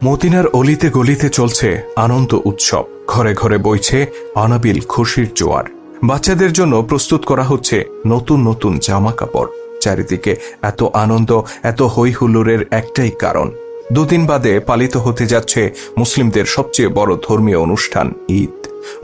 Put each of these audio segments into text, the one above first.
মদিনার অলিতে গলিতে চলছে আনন্দ উৎসব, ঘরে ঘরে বইছে অনাবিল খুশির জোয়ার। বাচ্চাদের জন্য প্রস্তুত করা হচ্ছে নতুন নতুন জামা কাপড়। চারিদিকে এত আনন্দ, এত হই হুল্লোড়ের একটাই কারণ, দুদিন বাদে পালিত হতে যাচ্ছে মুসলিমদের সবচেয়ে বড় ধর্মীয় অনুষ্ঠান ঈদ।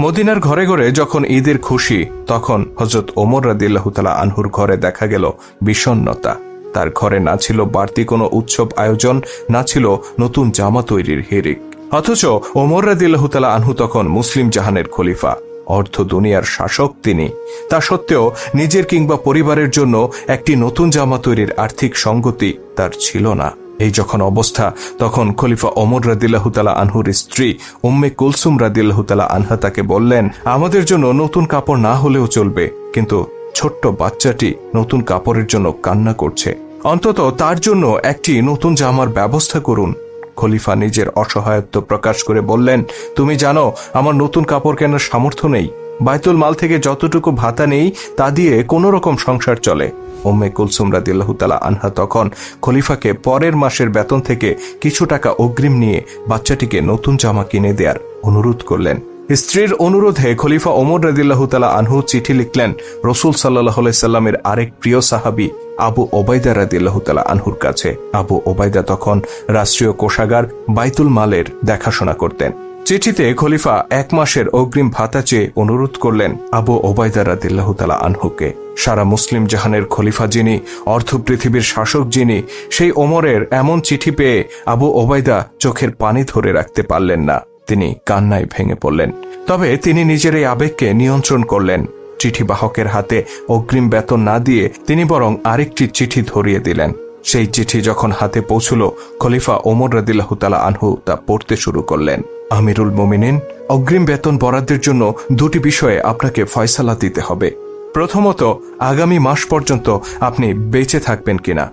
মদিনার ঘরে ঘরে যখন ঈদের খুশি, তখন হযরত ওমর রাদিয়াল্লাহু তাআলা আনহুর ঘরে দেখা গেল বিষণ্ণতা। তার ঘরে না ছিল বাড়তি কোনো উৎসব আয়োজন, না ছিল নতুন জামা তৈরির হিড়িক। অথচ ওমর রাদিয়াল্লাহু তাআলা আনহু তখন মুসলিম জাহানের খলিফা, অর্ধ দুনিয়ার শাসক তিনি। তা সত্ত্বেও নিজের কিংবা পরিবারের জন্য একটি নতুন জামা তৈরির আর্থিক সঙ্গতি তার ছিল না। এই যখন অবস্থা, তখন খলিফা ওমর রাদিয়াল্লাহু তাআলা আনহুর স্ত্রী উম্মে কুলসুম রাদিয়াল্লাহু তাআলা আনহা তাকে বললেন, আমাদের জন্য নতুন কাপড় না হলেও চলবে, কিন্তু ছোট্ট বাচ্চাটি নতুন কাপড়ের জন্য কান্না করছে, অন্তত তার জন্য একটি নতুন জামার ব্যবস্থা করুন। খলিফা নিজের অসহায়ত্ব প্রকাশ করে বললেন, তুমি জানো আমার নতুন কাপড় কেনার সামর্থ্য নেই, বাইতুল মাল থেকে যতটুকু ভাতা নেই তা দিয়ে কোনো রকম সংসার চলে। উম্মে কুলসুম রাদিয়াল্লাহু তাআলা আনহা তখন খলিফাকে পরের মাসের বেতন থেকে কিছু টাকা অগ্রিম নিয়ে বাচ্চাটিকে নতুন জামা কিনে দেওয়ার অনুরোধ করলেন। স্ত্রীর অনুরোধে খলিফা ওমর রাদিয়াল্লাহু তাআলা আনহু চিঠি লিখলেন রাসূল সাল্লাল্লাহু আলাইহি সাল্লামের আরেক প্রিয় সাহাবী আবু ওবাইদা রাদিয়াল্লাহু তাআলা আনহুর কাছে। আবু ওবাইদা তখন রাষ্ট্রীয় কোষাগার বাইতুল মালের দেখাশোনা করতেন। চিঠিতে খলিফা 1 মাসের অগ্রিম ভাতা চেয়ে অনুরোধ করলেন আবু ওবাইদা রাদিয়াল্লাহু তাআলা আনহুকে। সারা মুসলিম জাহানের খলিফা যিনি, অর্ধ পৃথিবীর শাসক যিনি, সেই ওমরের এমন চিঠি পেয়ে আবু ওবাইদা চোখের পানি ধরে রাখতে পারলেন না। তিনি কান্নায় ভেঙে পড়লেন। তবে তিনি নিজের এই আবেগকে নিয়ন্ত্রণ করলেন। চিঠি বাহকের হাতে অগ্রিম বেতন না দিয়ে তিনি বরং আরেকটি চিঠি ধরিয়ে দিলেন। সেই চিঠি যখন হাতে পৌঁছল, খলিফা ওমর রাদিয়াল্লাহু তাআলা আনহু তা পড়তে শুরু করলেন। আমিরুল মুমিনিন, অগ্রিম বেতন বরাদ্দের জন্য 2টি বিষয়ে আপনাকে ফয়সালা দিতে হবে। প্রথমত, আগামী মাস পর্যন্ত আপনি বেঁচে থাকবেন কিনা।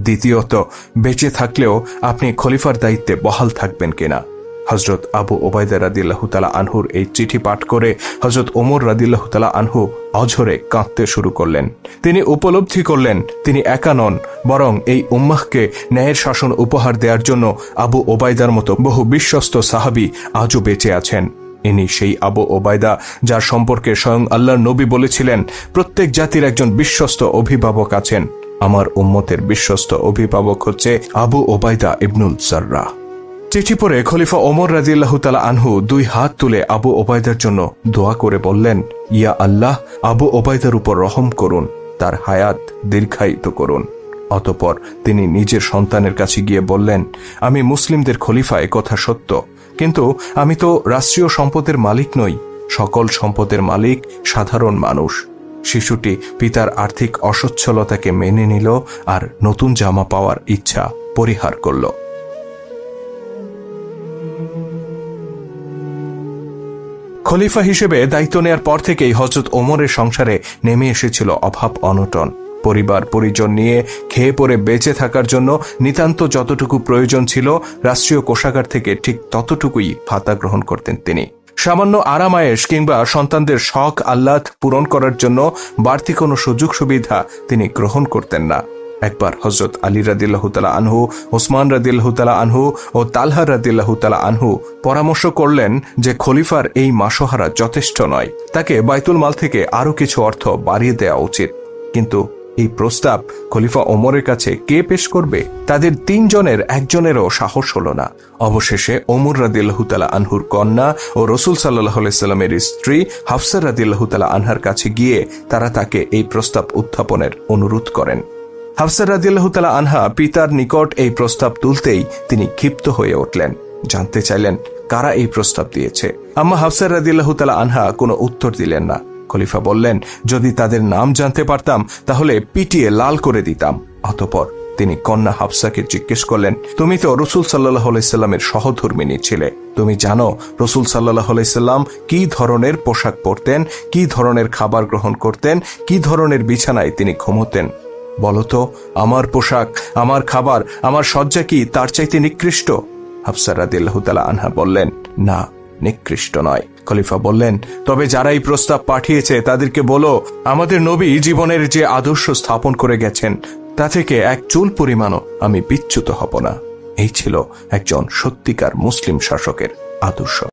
দ্বিতীয়ত, বেঁচে থাকলেও আপনি খলিফার দায়িত্বে বহাল থাকবেন কিনা। হযরত আবু ওবাইদা রাদিয়াল্লাহু তাআলা আনহুর এই চিঠি পাঠ করে হযরত ওমর রাদিয়াল্লাহু তাআলা আনহু অঝরে কাঁদতে শুরু করলেন। তিনি উপলব্ধি করলেন তিনি একা নন, বরং এই উম্মাহকে ন্যায়ের শাসন উপহার দেওয়ার জন্য আবু ওবাইদার মতো বহু বিশ্বস্ত সাহাবী আজও বেঁচে আছেন। ইনি সেই আবু ওবাইদা যার সম্পর্কে স্বয়ং আল্লাহর নবী বলেছিলেন, প্রত্যেক জাতির একজন বিশ্বস্ত অভিভাবক আছেন, আমার উম্মতের বিশ্বস্ত অভিভাবক হচ্ছে আবু ওবাইদা ইবনুল জাররাহ। চিঠি পড়ে খলিফা ওমর রাদিয়াল্লাহু তাআলা আনহু 2 হাত তুলে আবু ওবাইদার জন্য দোয়া করে বললেন, ইয়া আল্লাহ, আবু ওবাইদার উপর রহম করুন, তার হায়াত দীর্ঘায়িত করুন। অতঃপর তিনি নিজের সন্তানের কাছে গিয়ে বললেন, আমি মুসলিমদের খলিফা, কথা সত্য, কিন্তু আমি তো রাষ্ট্রীয় সম্পদের মালিক নই, সকল সম্পদের মালিক সাধারণ মানুষ। শিশুটি পিতার আর্থিক অসচ্ছলতাকে মেনে নিল আর নতুন জামা পাওয়ার ইচ্ছা পরিহার করল। খলিফা হিসেবে দায়িত্ব নেয়ার পর থেকেই হযরত ওমরের সংসারে নেমে এসেছিল অভাব অনটন। পরিবার পরিজন নিয়ে খেয়ে পরে বেঁচে থাকার জন্য নিতান্ত যতটুকু প্রয়োজন ছিল, রাষ্ট্রীয় কোষাগার থেকে ঠিক ততটুকুই ভাতা গ্রহণ করতেন তিনি। সামান্য আরামায়েশ কিংবা সন্তানদের শখ আহ্লাদ পূরণ করার জন্য বাড়তি কোনো সুযোগ সুবিধা তিনি গ্রহণ করতেন না। একবার হযরত আলী রাদিয়াল্লাহু তাআলা আনহু, ওসমান রাদিয়াল্লাহু তাআলা আনহু ও তালহা রাদিয়াল্লাহু তাআলা আনহু পরামর্শ করলেন যে খলিফার এই মাসোহারা যথেষ্ট নয়, তাকে বাইতুল মাল থেকে আরো কিছু অর্থ বাড়িয়ে দেওয়া উচিত। কিন্তু এই প্রস্তাব খলিফা ওমরের কাছে কে পেশ করবে? তাদের 3 জনের একজনেরও সাহস হলো না। অবশেষে ওমর রাদিয়াল্লাহু তাআলা আনহুর কন্যা ও রাসূল সাল্লাল্লাহু আলাইহি সাল্লামের স্ত্রী হাফসা রাদিয়াল্লাহু তাআলা আনহার কাছে গিয়ে তারা তাকে এই প্রস্তাব উত্থাপনের অনুরোধ করেন। হাফসা রাদিয়াল্লাহু তাআলা আনহা পিতার নিকট এই প্রস্তাব তুলতেই তিনি ক্ষিপ্ত হয়ে উঠলেন। জানতে চাইলেন কারা এই প্রস্তাব দিয়েছে। আম্মা হাফসা রাদিয়াল্লাহু তাআলা আনহা কোনো উত্তর দিলেন না। খলিফা বললেন, যদি তাদের নাম জানতে পারতাম তাহলে পিটিয়ে লাল করে দিতাম। অতঃপর তিনি কন্যা হাফসাকে জিজ্ঞেস করলেন, তুমি তো রাসূল সাল্লাল্লাহু আলাইহি সাল্লামের সহধর্মিণী ছিলে, তুমি জানো রাসূল সাল্লাল্লাহু আলাইহি সাল্লাম কি ধরনের পোশাক পরতেন, কি ধরনের খাবার গ্রহণ করতেন, কি ধরনের বিছানায় তিনি ঘুমোতেন। বলতো, আমার পোশাক, আমার খাবার, আমার শয্যা কি তার চাইতে নিকৃষ্ট? হাফসা রাদিয়াল্লাহু তাআলা আনহা বললেন, না, নিকৃষ্ট নয়। খলিফা বললেন, তবে যারা এই প্রস্তাব পাঠিয়েছে তাদেরকে বলো, আমাদের নবী জীবনের যে আদর্শ স্থাপন করে গেছেন তা থেকে 1 চুল পরিমাণও আমি বিচ্যুত হব না। এই ছিল একজন সত্যিকার মুসলিম শাসকের আদর্শ।